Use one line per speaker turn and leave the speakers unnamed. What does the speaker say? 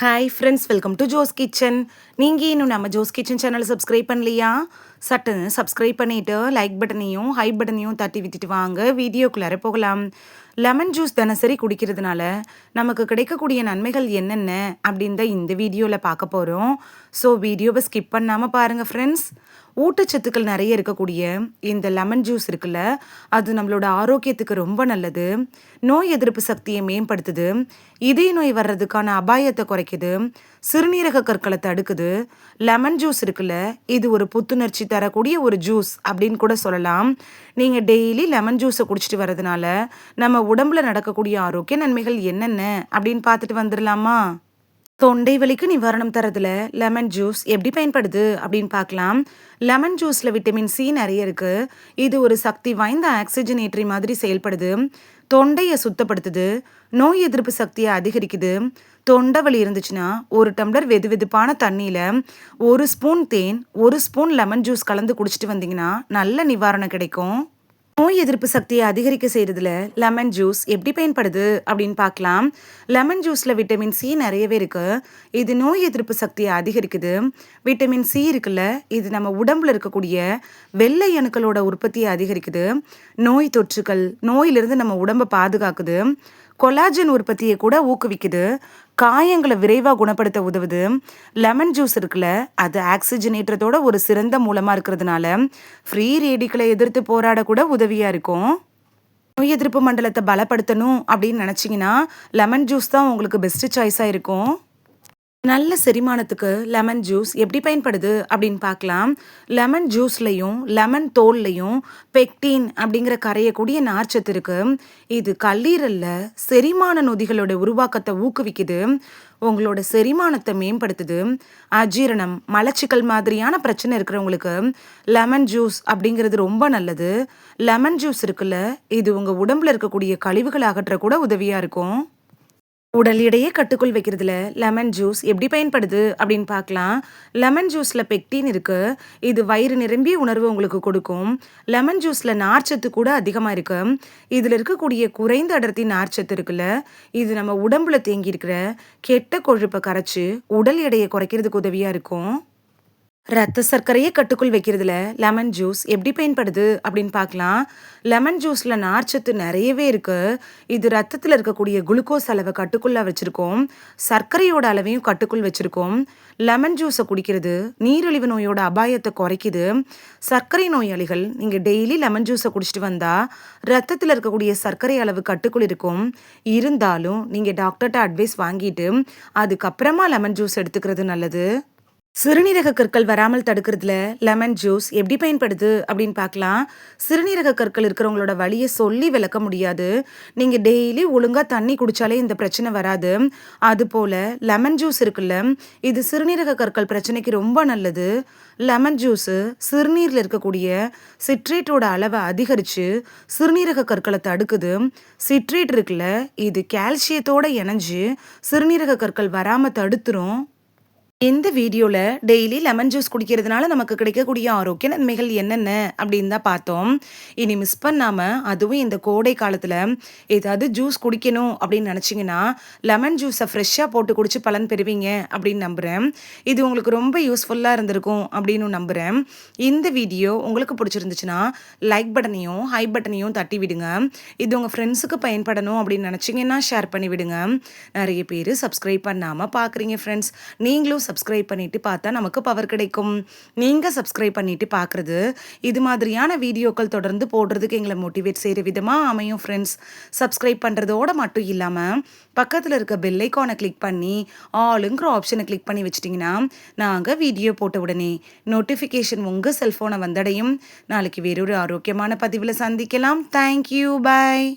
Hi friends, welcome to Jo's kitchen. நீங்கள் இன்னும் நம்ம ஜோஸ் கிச்சன் சேனலை சப்ஸ்கிரைப் பண்ணலையா? சட்டுன்னு சப்ஸ்கிரைப் பண்ணிவிட்டு லைக் பட்டனையும் ஹை பட்டனையும் தட்டி விட்டுட்டு வாங்க வீடியோக்குள்ளார போகலாம். லெமன் ஜூஸ் தினசரி குடிக்கிறதுனால நமக்கு கிடைக்கக்கூடிய நன்மைகள் என்னென்ன அப்படின்னு தான் இந்த வீடியோவில் பார்க்க போகிறோம். ஸோ வீடியோவை ஸ்கிப் பண்ணாமல் பாருங்கள் ஃப்ரெண்ட்ஸ். ஊட்டச்சத்துக்கள் நிறைய இருக்கக்கூடிய இந்த லெமன் ஜூஸ் இருக்குல்ல, அது நம்மளோட ஆரோக்கியத்துக்கு ரொம்ப நல்லது. நோய் எதிர்ப்பு சக்தியை மேம்படுத்துது, இதய நோய் வர்றதுக்கான அபாயத்தை குறைக்குது, சிறுநீரக கற்களை தடுக்குது. லெமன் ஜூஸ் இருக்குல்ல, இது ஒரு புத்துணர்ச்சி தரக்கூடிய ஒரு ஜூஸ் அப்படின்னு கூட சொல்லலாம். நீங்கள் டெய்லி லெமன் ஜூஸை குடிச்சிட்டு வர்றதுனால நம்ம உடம்புல நடக்கக்கூடிய ஆரோக்கிய நன்மைகள் என்னென்ன அப்படின்னு பார்த்துட்டு வந்துடலாமா? தொண்டை வலிக்கு நிவாரணம் தரதுல லெமன் ஜூஸ் எப்படி பயன்படுது அப்படின்னு பார்க்கலாம். லெமன் ஜூஸில் விட்டமின் சி நிறைய இருக்கு. இது ஒரு சக்தி வாய்ந்த ஆக்சிஜனேட்டரி மாதிரி செயல்படுது. தொண்டையை சுத்தப்படுத்துது, நோய் எதிர்ப்பு சக்தியை அதிகரிக்குது. தொண்டை வலி இருந்துச்சுன்னா ஒரு டம்ளர் வெது வெதுப்பான தண்ணியில் 1 ஸ்பூன் தேன் 1 ஸ்பூன் லெமன் ஜூஸ் கலந்து குடிச்சிட்டு வந்தீங்கன்னா நல்ல நிவாரணம் கிடைக்கும். நோய் எதிர்ப்பு சக்தியை அதிகரிக்க செய்யறதுல லெமன் ஜூஸ் எப்படி பயன்படுது அப்படின்னு பார்க்கலாம். லெமன் ஜூஸில் விட்டமின் சி நிறையவே இருக்கு. இது நோய் எதிர்ப்பு சக்தியை அதிகரிக்குது. விட்டமின் சி இருக்குல்ல, இது நம்ம உடம்புல இருக்கக்கூடிய வெள்ளை அணுக்களோட உற்பத்தியை அதிகரிக்குது. நோய் தொற்றுகள் நோயிலிருந்து நம்ம உடம்பை பாதுகாக்குது. கொலாஜன் உற்பத்தியை கூட ஊக்குவிக்குது. காயங்களை விரைவாக குணப்படுத்த உதவுது. லெமன் ஜூஸ் இருக்குல்ல, அது ஆக்சிஜனேற்றத்தோட ஒரு சிறந்த மூலமாக இருக்கிறதுனால ஃப்ரீ ரேடிகளை எதிர்த்து போராட கூட உதவியாக இருக்கும். நோய் எதிர்ப்பு மண்டலத்தை பலப்படுத்தணும் அப்படின்னு நினச்சிங்கன்னா லெமன் ஜூஸ் தான் உங்களுக்கு பெஸ்ட் சாய்ஸாக இருக்கும். நல்ல செரிமானத்துக்கு லெமன் ஜூஸ் எப்படி பயன்படுது அப்படின்னு பார்க்கலாம். லெமன் ஜூஸ்லையும் லெமன் தோல்லையும் பெக்டின் அப்படிங்கிற கரையக்கூடிய நார்ச்சத்து இருக்கு. இது கல்லீரலில் செரிமான நொதிகளோட உருவாக்கத்தை ஊக்குவிக்குது. உங்களோட செரிமானத்தை மேம்படுத்துது. அஜீரணம் மலச்சிக்கல் மாதிரியான பிரச்சனை இருக்கிறவங்களுக்கு லெமன் ஜூஸ் அப்படிங்கிறது ரொம்ப நல்லது. லெமன் ஜூஸ் இருக்குல்ல, இது உங்கள் உடம்புல இருக்கக்கூடிய கழிவுகள் அகற்ற கூட உதவியாக இருக்கும். உடல் எடையை கட்டுக்குள் வைக்கிறதுல லெமன் ஜூஸ் எப்படி பயன்படுது அப்படின்னு பார்க்கலாம். லெமன் ஜூஸில் பெக்டின் இருக்கு. இது வயிறு நிரம்பிய உணர்வு உங்களுக்கு கொடுக்கும். லெமன் ஜூஸில் நார்ச்சத்து கூட அதிகமாக இருக்கு. இதில் இருக்கக்கூடிய குறைந்த அடர்த்தி நார்ச்சத்து இருக்குல்ல, இது நம்ம உடம்புல தேங்கி இருக்கிற கெட்ட கொழுப்பை கரைச்சி உடல் எடையை குறைக்கிறதுக்கு உதவியாக இருக்கும். ரத்த சர்க்கரையை கட்டுக்குள் வைக்கிறதுல லெமன் ஜூஸ் எப்படி பயன்படுது அப்படின்னு பார்க்கலாம். லெமன் ஜூஸில் நார்ச்சத்து நிறையவே இருக்கு. இது ரத்தத்தில் இருக்கக்கூடிய குளுக்கோஸ் அளவை கட்டுக்குள்ள வச்சிருக்கோம். சர்க்கரையோட அளவையும் கட்டுக்குள் வச்சிருக்கோம். லெமன் ஜூஸை குடிக்கிறது நீரிழிவு நோயோட அபாயத்தை குறைக்குது. சர்க்கரை நோயாளிகள் நீங்கள் டெய்லி லெமன் ஜூஸை குடிச்சிட்டு வந்தால் ரத்தத்தில் இருக்கக்கூடிய சர்க்கரை அளவு கட்டுக்குள் இருக்கும். இருந்தாலும் நீங்கள் டாக்டர்கிட்ட அட்வைஸ் வாங்கிட்டு அதுக்கப்புறமா லெமன் ஜூஸ் எடுத்துக்கிறது நல்லது. சிறுநீரக கற்கள் வராமல் தடுக்கிறதுல லெமன் ஜூஸ் எப்படி பயன்படுது அப்படின்னு பார்க்கலாம். சிறுநீரக கற்கள் இருக்கிறவங்களோட வலியை சொல்லி விளக்க முடியாது. நீங்கள் டெய்லி ஒழுங்காக தண்ணி குடித்தாலே இந்த பிரச்சனை வராது. அதுபோல் லெமன் ஜூஸ் இருக்குல்ல, இது சிறுநீரக கற்கள் பிரச்சனைக்கு ரொம்ப நல்லது. லெமன் ஜூஸு சிறுநீரில் இருக்கக்கூடிய சிட்ரேட்டோட அளவை அதிகரித்து சிறுநீரக கற்களை தடுக்குது. சிட்ரேட் இருக்குல்ல, இது கால்சியத்தோட இணைஞ்சு சிறுநீரக கற்கள் வராமல் தடுத்துரும். இந்த வீடியோவில் டெய்லி லெமன் ஜூஸ் குடிக்கிறதுனால நமக்கு கிடைக்கக்கூடிய ஆரோக்கிய நன்மைகள் என்னென்ன அப்படின்னு தான் பார்த்தோம். இனி மிஸ் பண்ணாமல், அதுவும் இந்த கோடை காலத்தில் ஏதாவது ஜூஸ் குடிக்கணும் அப்படின்னு நினச்சிங்கன்னா லெமன் ஜூஸை ஃப்ரெஷ்ஷாக போட்டு குடிச்சு பலன் பெறுவீங்க அப்படின்னு நம்புகிறேன். இது உங்களுக்கு ரொம்ப யூஸ்ஃபுல்லாக இருந்திருக்கும் அப்படின்னு நம்புகிறேன். இந்த வீடியோ உங்களுக்கு பிடிச்சிருந்துச்சுன்னா லைக் பட்டனையும் ஹை பட்டனையும் தட்டி விடுங்க. இது உங்கள் ஃப்ரெண்ட்ஸுக்கு பயன்படணும் அப்படின்னு நினச்சிங்கன்னா ஷேர் பண்ணி விடுங்க. நிறைய பேர் சப்ஸ்கிரைப் பண்ணாமல் பார்க்குறீங்க ஃப்ரெண்ட்ஸ். நீங்களும் சப்ஸ்கிரைப் பண்ணிட்டு பார்த்தா நமக்கு பவர் கிடைக்கும். நீங்கள் சப்ஸ்கிரைப் பண்ணிட்டு பார்க்குறது இது மாதிரியான வீடியோக்கள் தொடர்ந்து போடுறதுக்கு எங்களை மோட்டிவேட் செய்கிற விதமாக அமையும் ஃப்ரெண்ட்ஸ். சப்ஸ்கிரைப் பண்ணுறதோட மட்டும் இல்லாமல் பக்கத்தில் இருக்க பெல் ஐக்கானை கிளிக் பண்ணி ஆளுங்கிற ஆப்ஷனை கிளிக் பண்ணி வச்சிட்டிங்கன்னா நாங்கள் வீடியோ போட்ட உடனே நோட்டிஃபிகேஷன் உங்கள் செல்ஃபோனை வந்தடையும். நாளைக்கு வேறொரு ஆரோக்கியமான பதிவில் சந்திக்கலாம். தேங்க்யூ, பாய்.